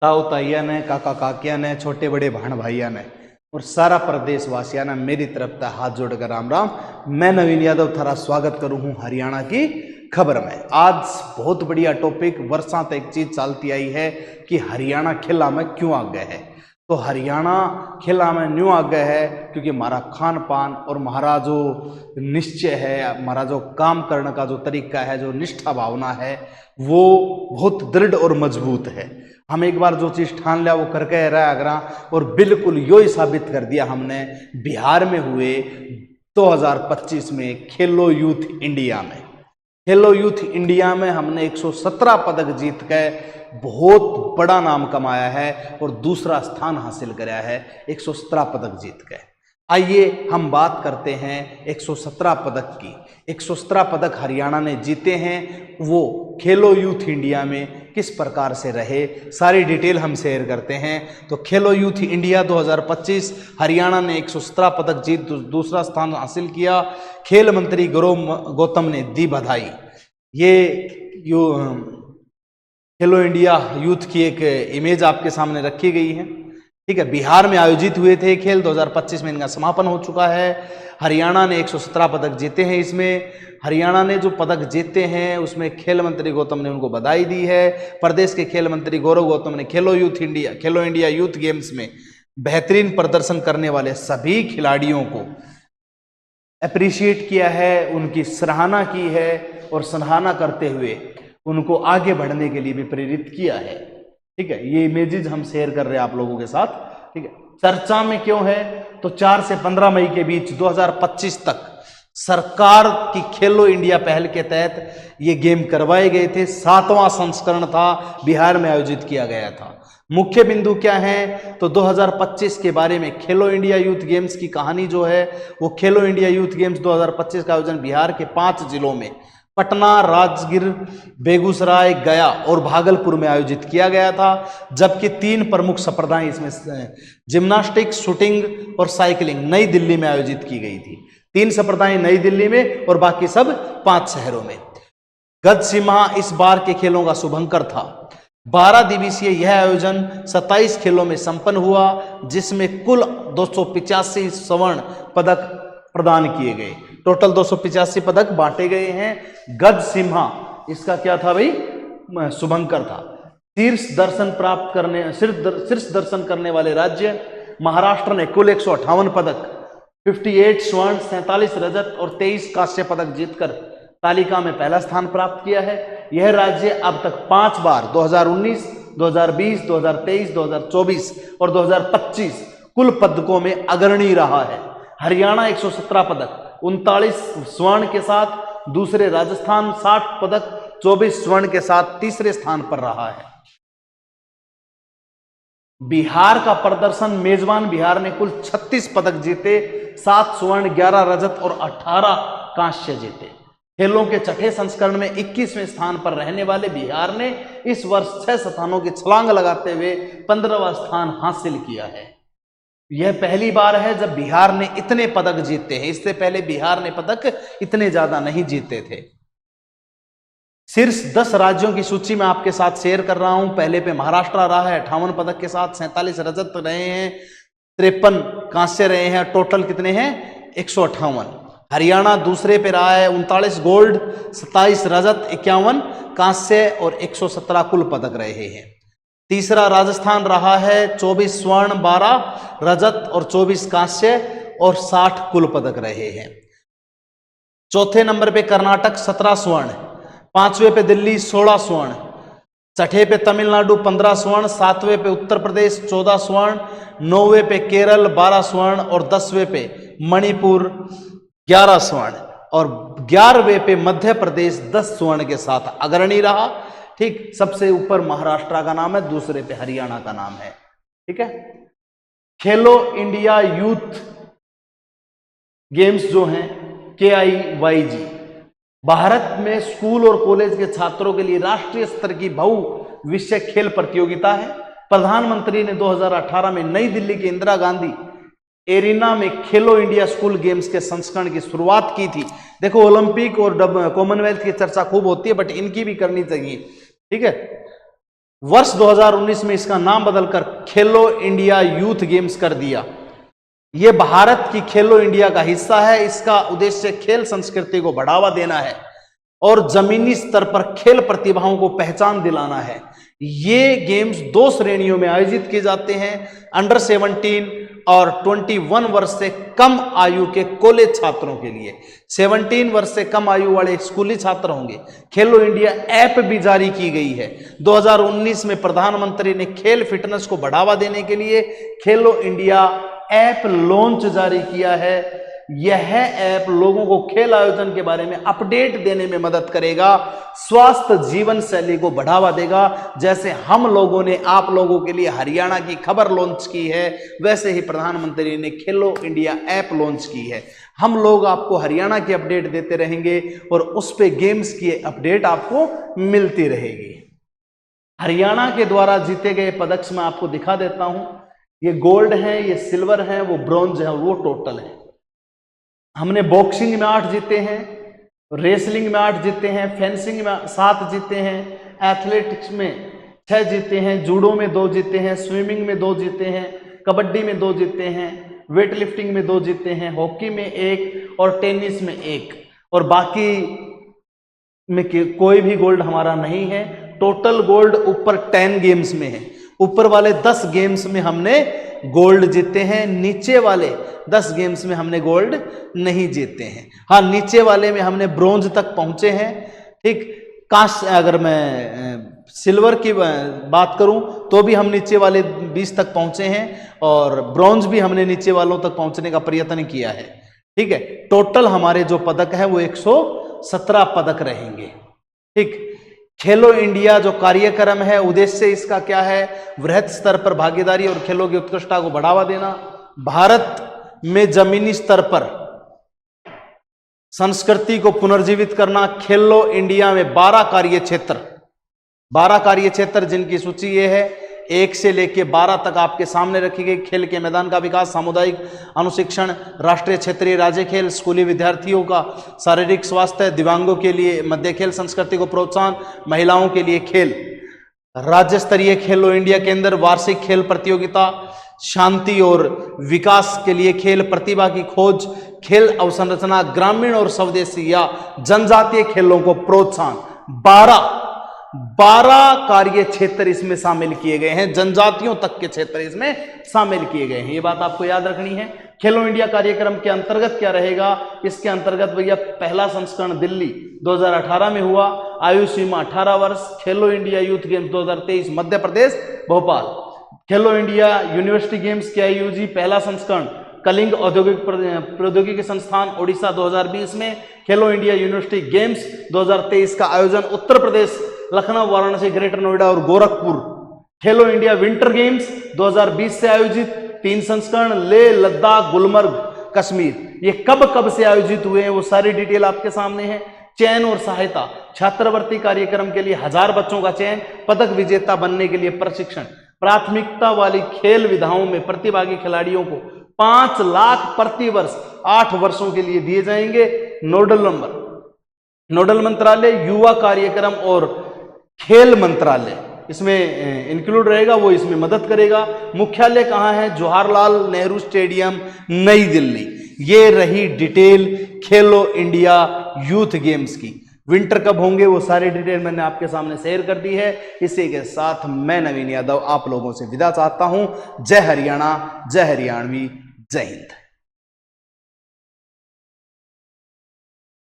ताऊ ताइया ने, काका काकिया ने, छोटे बड़े बहन भाइया ने और सारा प्रदेशवासिया ने मेरी तरफ से हाथ जोड़कर राम राम। मैं नवीन यादव थारा स्वागत करूं हूं हरियाणा की खबर में। आज बहुत बढ़िया टॉपिक, वर्षा तक एक चीज चलती आई है कि हरियाणा खेला में क्यों आगे है। तो हरियाणा खेला में न्यू आगे है क्योंकि हमारा खान पान और हमारा जो निश्चय है, हमारा जो काम करने का जो तरीका है, जो निष्ठा भावना है, वो बहुत दृढ़ और मजबूत है। हम एक बार जो चीज ठान लिया वो करके रहा अगरा, और बिल्कुल यो ही साबित कर दिया हमने बिहार में हुए 2025 में खेलो यूथ इंडिया में। खेलो यूथ इंडिया में हमने 117 पदक जीत के बहुत बड़ा नाम कमाया है और दूसरा स्थान हासिल कराया है 117 पदक जीत के। आइए हम बात करते हैं 117 पदक की। 117 पदक हरियाणा ने जीते हैं, वो खेलो यूथ इंडिया में किस प्रकार से रहे, सारी डिटेल हम शेयर करते हैं। तो खेलो यूथ इंडिया 2025 हरियाणा ने 117 पदक जीत दूसरा स्थान हासिल किया। खेल मंत्री गौरव गौतम ने दी बधाई। ये खेलो इंडिया यूथ की एक इमेज आपके सामने रखी गई है, ठीक है। बिहार में आयोजित हुए थे खेल 2025 में, इनका समापन हो चुका है। हरियाणा ने 117 पदक जीते हैं। इसमें हरियाणा ने जो पदक जीते हैं उसमें खेल मंत्री गौतम ने उनको बधाई दी है। प्रदेश के खेल मंत्री गौरव गौतम ने खेलो इंडिया यूथ गेम्स में बेहतरीन प्रदर्शन करने वाले सभी खिलाड़ियों को अप्रिशिएट किया है, उनकी सराहना की है और सराहना करते हुए उनको आगे बढ़ने के लिए भी प्रेरित किया है, ठीक है। ये इमेजेस हम शेयर कर रहे हैं आप लोगों के साथ, ठीक है। चर्चा में क्यों है, तो 4 से 15 मई के बीच 2025 तक सरकार की खेलो इंडिया पहल के तहत ये गेम करवाए गए थे। 7वां संस्करण था, बिहार में आयोजित किया गया था। मुख्य बिंदु क्या है, तो 2025 के बारे में खेलो इंडिया यूथ गेम्स की कहानी जो है, वो खेलो इंडिया यूथ गेम्स 2025 का आयोजन बिहार के 5 जिलों में पटना, राजगीर, बेगूसराय, गया और भागलपुर में आयोजित किया गया था। जबकि 3 प्रमुख स्पर्धाएं इसमें जिम्नास्टिक, शूटिंग और साइकिलिंग नई दिल्ली में आयोजित की गई थी। 3 स्पर्धाएं नई दिल्ली में और बाकी सब 5 शहरों में। गज सिम्हा इस बार के खेलों का शुभंकर था। 12 दिवसीय यह आयोजन 27 खेलों में संपन्न हुआ, जिसमें कुल 285 स्वर्ण पदक प्रदान किए गए। टोटल 285 पदक बांटे गए हैं। गज सिम्हा इसका क्या था भाई, शुभंकर था। शीर्ष दर्शन करने वाले राज्य महाराष्ट्र ने कुल 158 पदक, 58 स्वर्ण, 47 रजत और 23 कांस्य पदक जीतकर तालिका में पहला स्थान प्राप्त किया है। यह राज्य अब तक 5 बार 2019, 2020, 2023, 2024 और 2025 कुल पदकों में अग्रणी रहा है। हरियाणा 117 पदक, 39 स्वर्ण के साथ दूसरे, राजस्थान 60 पदक, 24 स्वर्ण के साथ तीसरे स्थान पर रहा है। बिहार का प्रदर्शन, मेजबान बिहार ने कुल 36 पदक जीते, 7 स्वर्ण, 11 रजत और 18 कांस्य जीते। खेलों के छठे संस्करण में 21वें स्थान पर रहने वाले बिहार ने इस वर्ष 6 स्थानों की छलांग लगाते हुए 15वां स्थान हासिल किया है। यह पहली बार है जब बिहार ने इतने पदक जीते हैं। इससे पहले बिहार ने पदक इतने ज्यादा नहीं जीते थे। शीर्ष 10 राज्यों की सूची में आपके साथ शेयर कर रहा हूं। पहले पे महाराष्ट्र रहा है 58 पदक के साथ, 47 रजत रहे हैं, 53 कांस्य रहे हैं। टोटल कितने हैं, 158। हरियाणा दूसरे पे रहा है, 39 गोल्ड, 27 रजत, 51 कांस्य और 117 कुल पदक रहे हैं। तीसरा राजस्थान रहा है, 24 स्वर्ण, 12 रजत और 24 कांस्य और 60 कुल पदक रहे हैं। चौथे नंबर पे कर्नाटक 17 स्वर्ण, 5वें पे दिल्ली 16 स्वर्ण, छठे पे तमिलनाडु 15 स्वर्ण, 7वें पे उत्तर प्रदेश 14 स्वर्ण, 9वें पे केरल 12 स्वर्ण और 10वें पे मणिपुर 11 स्वर्ण और 11वें पे मध्य प्रदेश 10 स्वर्ण के साथ अग्रणी रहा, ठीक। सबसे ऊपर महाराष्ट्र का नाम है, दूसरे पे हरियाणा का नाम है, ठीक है। खेलो इंडिया यूथ गेम्स जो हैं KIYG भारत में स्कूल और कॉलेज के छात्रों के लिए राष्ट्रीय स्तर की बहु विषय खेल प्रतियोगिता है। प्रधानमंत्री ने 2018 में नई दिल्ली के इंदिरा गांधी एरिना में खेलो इंडिया स्कूल गेम्स के संस्करण की शुरुआत की थी। देखो, ओलंपिक और कॉमनवेल्थ की चर्चा खूब होती है, बट इनकी भी करनी चाहिए, ठीक है। वर्ष 2019 में इसका नाम बदलकर खेलो इंडिया यूथ गेम्स कर दिया। यह भारत की खेलो इंडिया का हिस्सा है। इसका उद्देश्य खेल संस्कृति को बढ़ावा देना है और जमीनी स्तर पर खेल प्रतिभाओं को पहचान दिलाना है। ये गेम्स 2 श्रेणियों में आयोजित किए जाते हैं, अंडर 17 और 21 वर्ष से कम आयु के कॉलेज छात्रों के लिए। 17 वर्ष से कम आयु वाले स्कूली छात्र होंगे। खेलो इंडिया ऐप भी जारी की गई है। 2019 में प्रधानमंत्री ने खेल फिटनेस को बढ़ावा देने के लिए खेलो इंडिया ऐप लॉन्च जारी किया है। यह ऐप लोगों को खेल आयोजन के बारे में अपडेट देने में मदद करेगा, स्वास्थ्य जीवन शैली को बढ़ावा देगा। जैसे हम लोगों ने आप लोगों के लिए हरियाणा की खबर लॉन्च की है, वैसे ही प्रधानमंत्री ने खेलो इंडिया ऐप लॉन्च की है। हम लोग आपको हरियाणा की अपडेट देते रहेंगे और उस पे गेम्स की अपडेट आपको मिलती रहेगी। हरियाणा के द्वारा जीते गए पदक मैं आपको दिखा देता हूं। ये गोल्ड है, ये सिल्वर है, वो ब्रॉन्ज है, वो टोटल है। हमने बॉक्सिंग में 8 जीते हैं, रेसलिंग में 8 जीते हैं, फेंसिंग में 7 जीते हैं, एथलेटिक्स में 6 जीते हैं, जूडो में 2 जीते हैं, स्विमिंग में 2 जीते हैं, कबड्डी में 2 जीते हैं, वेट लिफ्टिंग में 2 जीते हैं, हॉकी में 1 और टेनिस में 1, और बाकी में कोई भी गोल्ड हमारा नहीं है। टोटल गोल्ड ऊपर 10 गेम्स में है। ऊपर वाले 10 गेम्स में हमने गोल्ड जीते हैं, नीचे वाले 10 गेम्स में हमने गोल्ड नहीं जीते हैं। हाँ, नीचे वाले में हमने ब्रोंज तक पहुंचे हैं। ठीक, कांस्य, अगर मैं सिल्वर की बात करूं तो भी हम नीचे वाले 20 तक पहुंचे हैं और ब्रॉन्ज भी हमने नीचे वालों तक पहुंचने का प्रयत्न किया है। ठीक है, टोटल हमारे जो पदक है वो 117 पदक रहेंगे। ठीक, खेलो इंडिया जो कार्यक्रम है, उद्देश्य इसका क्या है? वृहद स्तर पर भागीदारी और खेलों की उत्कृष्टता को बढ़ावा देना, भारत में जमीनी स्तर पर संस्कृति को पुनर्जीवित करना। खेलो इंडिया में 12 कार्य क्षेत्र जिनकी सूची ये है, 1 से लेके 12 तक आपके सामने रखी गई। खेल के मैदान का विकास, सामुदायिक अनुशिक्षण, राष्ट्रीय क्षेत्रीय राज्य खेल, स्कूली विद्यार्थियों का शारीरिक स्वास्थ्य, दिव्यांगों के लिए मध्य खेल संस्कृति को प्रोत्साहन, महिलाओं के लिए खेल, राज्य स्तरीय खेलो इंडिया केंद्र, वार्षिक खेल प्रतियोगिता, शांति और विकास के लिए खेल, प्रतिभा की खोज, खेल अवसंरचना, ग्रामीण और स्वदेशी या जनजातीय खेलों को प्रोत्साहन। 12 कार्य क्षेत्र इसमें शामिल किए गए हैं, जनजातियों तक के क्षेत्र इसमें शामिल किए गए हैं। ये बात आपको याद रखनी है। खेलो इंडिया कार्यक्रम के अंतर्गत क्या रहेगा? इसके अंतर्गत भैया पहला संस्करण दिल्ली 2018 में हुआ, आयु सीमा 18 वर्ष। खेलो India youth games 2023 Madhya Pradesh Bhopal. खेलो इंडिया यूनिवर्सिटी गेम्स KIUG पहला संस्करण कलिंग औद्योगिक प्रौद्योगिकी संस्थान ओडिशा 2020 में। खेलो इंडिया यूनिवर्सिटी गेम्स 2023 का आयोजन उत्तर प्रदेश, लखनऊ, वाराणसी, ग्रेटर नोएडा और गोरखपुर। खेलो इंडिया विंटर गेम्स 2020 से आयोजित 3 संस्करण, लेह, लद्दाख, गुलमर्ग, कश्मीर। ये कब कब से आयोजित हुए हैं वो सारी डिटेल आपके सामने है। चयन और सहायता, छात्रवृत्ति कार्यक्रम के लिए 1000 बच्चों का चयन, पदक विजेता बनने के लिए प्रशिक्षण। प्राथमिकता वाली खेल विधाओं में प्रतिभागी खिलाड़ियों को 5 लाख प्रति वर्ष 8 वर्षों के लिए दिए जाएंगे। नोडल मंत्रालय युवा कार्यक्रम और खेल मंत्रालय इसमें इंक्लूड रहेगा, वो इसमें मदद करेगा। मुख्यालय कहाँ है? जवाहरलाल नेहरू स्टेडियम, नई दिल्ली। ये रही डिटेल खेलो इंडिया यूथ गेम्स की। विंटर कब होंगे वो सारी डिटेल मैंने आपके सामने शेयर कर दी है। इसी के साथ मैं नवीन यादव आप लोगों से विदा चाहता हूं। जय हरियाणा, जय हरियाणवी, जय हिंद।